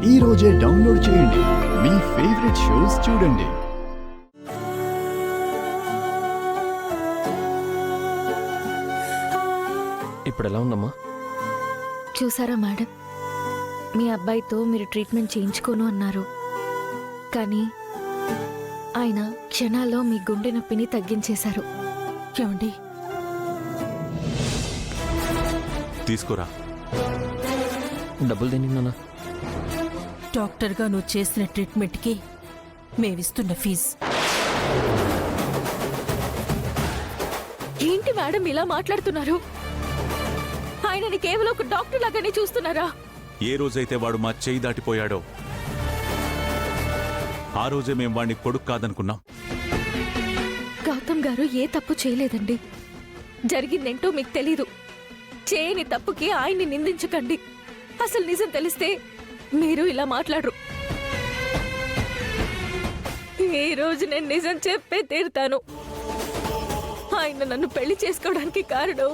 ఈ రోజే డౌన్లోడ్ చేయండి. మీ ఫేవరెట్ షోస్ చూడండి. ఇప్పుడు ఎలా ఉందమ్మా? చూసారా మేడం, మీ అబ్బాయితో మీరు ట్రీట్మెంట్ చేయించుకోను అన్నారు, కానీ ఆయన క్షణాల్లో మీ గుండె నొప్పిని తగ్గించేశారు. ఏమండి, తీసుకురా. డబ్బులు దేనికి నాన్న? డాక్టర్గా నువ్వు చేసిన ట్రీట్మెంట్కి మేమిస్తున్న ఫీజు. ఏంటి మేడం ఇలా మాట్లాడుతున్నారు? ఆయనని కేవలం ఒక డాక్టర్ లాగానే చూస్తున్నారా? ఏ రోజైతే వాడు మా చేయి దాటిపోయాడో ఆ రోజే మేం వాడిని కొడుకు కాదనుకున్నాం. గౌతమ్ గారు ఏ తప్పు చేయలేదండి. జరిగిందేంటో మీకు తెలీదు. చేయని తప్పుకి ఆయన్ని నిందించకండి. అసలు నిజం తెలిస్తే మీరు ఇలా మాట్లాడరు. ఈ రోజు నేను నిజం చెప్పే తీరుతాను. ఆయన నన్ను పెళ్లి చేసుకోవడానికి కారణం